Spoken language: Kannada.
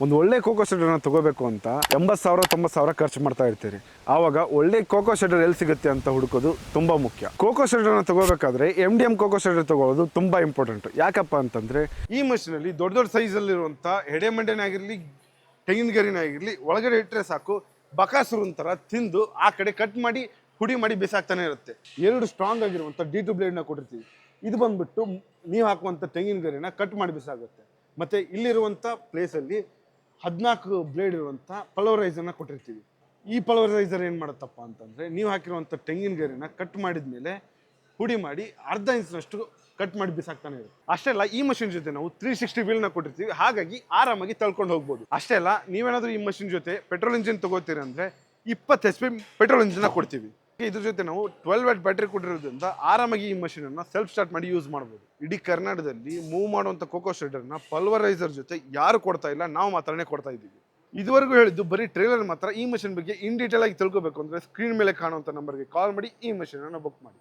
ಒಂದು ಒಳ್ಳೆ ಕೋಕೋ ಶೆಡರ್ನ ತಗೋಬೇಕು ಅಂತ 80,000 90,000 ಖರ್ಚು ಮಾಡ್ತಾ ಇರ್ತೀರಿ. ಆವಾಗ ಒಳ್ಳೆ ಕೋಕೋ ಶೆಡರ್ ಎಲ್ಲಿ ಸಿಗುತ್ತೆ ಅಂತ ಹುಡುಕೋದು ತುಂಬಾ ಮುಖ್ಯ. ಕೋಕೋ ಶೆಡರ್ನ ತಗೋಬೇಕಾದ್ರೆ MDM ಕೋಕೋ ಶೆಡರ್ ತಗೊಳ್ಳೋದು ತುಂಬಾ ಇಂಪಾರ್ಟೆಂಟ್. ಯಾಕಪ್ಪ ಅಂತಂದ್ರೆ ಈ ಮಷೀನಲ್ಲಿ ದೊಡ್ಡ ದೊಡ್ಡ ಸೈಜಲ್ಲಿರುವಂಥ ಎಡೆಮಂಡೆನಾಗಿರಲಿ ತೆಂಗಿನಗರಿನಾಗಿರಲಿ ಒಳಗಡೆ ಇಟ್ಟರೆ ಸಾಕು ಬಕಾಸುರು ಥರ ತಿಂದು ಆ ಕಡೆ ಕಟ್ ಮಾಡಿ ಪುಡಿ ಮಾಡಿ ಬಿಸಾಕ್ತಾನೆ ಇರುತ್ತೆ. 2 ಸ್ಟ್ರಾಂಗ್ ಆಗಿರುವಂಥ D2 ಬ್ಲೇಡ್ನ ಕೊಟ್ಟಿರ್ತೀವಿ. ಇದು ಬಂದ್ಬಿಟ್ಟು ನೀವು ಹಾಕುವಂಥ ತೆಂಗಿನಗರಿನ ಕಟ್ ಮಾಡಿ ಬಿಸಾಗುತ್ತೆ. ಮತ್ತು ಇಲ್ಲಿರುವಂಥ ಪ್ಲೇಸಲ್ಲಿ 14 ಬ್ಲೇಡ್ ಇರುವಂಥ ಪಲ್ವರೈಸರ್ನ ಕೊಟ್ಟಿರ್ತೀವಿ. ಈ ಪಲ್ವರೈಸರ್ ಏನು ಮಾಡುತ್ತಪ್ಪ ಅಂತಂದರೆ ನೀವು ಹಾಕಿರುವಂಥ ತೆಂಗಿನಗರಿನ ಕಟ್ ಮಾಡಿದ ಮೇಲೆ ಪುಡಿ ಮಾಡಿ ಅರ್ಧ ಇಂಚಿನಷ್ಟು ಕಟ್ ಮಾಡಿ ಬಿಸಾಕ್ತಾನೆ ಇರುತ್ತೆ. ಅಷ್ಟೇ ಅಲ್ಲ, ಈ ಮಷಿನ್ ಜೊತೆ ನಾವು 360 ವೀಲ್ನ ಕೊಟ್ಟಿರ್ತೀವಿ. ಹಾಗಾಗಿ ಆರಾಮಾಗಿ ತಳ್ಕೊಂಡು ಹೋಗ್ಬೋದು. ಅಷ್ಟೇ ಅಲ್ಲ, ನೀವೇನಾದರೂ ಈ ಮಷಿನ್ ಜೊತೆ ಪೆಟ್ರೋಲ್ ಇಂಜಿನ್ ತಗೋತೀರಿ ಅಂದರೆ 20 HP ಪೆಟ್ರೋಲ್ ಇಂಜಿನ್ನ ಕೊಡ್ತೀವಿ. ಇದ್ರ ಜೊತೆ ನಾವು 12 ವ್ಯಾಟ್ ಬ್ಯಾಟ್ರಿ ಕೊಟ್ಟಿರೋದ್ರಿಂದ ಆರಾಮಾಗಿ ಈ ಮಷೀನನ್ನು ಸೆಲ್ಫ್ ಸ್ಟಾರ್ಟ್ ಮಾಡಿ ಯೂಸ್ ಮಾಡ್ಬೋದು. ಇಡೀ ಕರ್ನಾಟಕದಲ್ಲಿ ಮೂವ್ ಮಾಡುವಂಥ ಕೋಕೋ ಶೆಡರ್ನ ಪಲ್ವರೈಸರ್ ಜೊತೆ ಯಾರು ಕೊಡ್ತಾ ಇಲ್ಲ, ನಾವು ಮಾತ್ರನೇ ಕೊಡ್ತಾ ಇದ್ದೀವಿ. ಇದುವರೆಗೂ ಹೇಳಿದ್ದು ಬರೀ ಟ್ರೇಲರ್ ಮಾತ್ರ. ಈ ಮಷಿನ್ ಬಗ್ಗೆ ಇನ್ ಡೀಟೇಲ್ ಆಗಿ ತಿಳ್ಕೋಬೇಕು ಅಂದರೆ ಸ್ಕ್ರೀನ್ ಮೇಲೆ ಕಾಣುವಂಥ ನಂಬರ್ಗೆ ಕಾಲ್ ಮಾಡಿ ಈ ಮಷೀನನ್ನು ಬುಕ್ ಮಾಡಿ.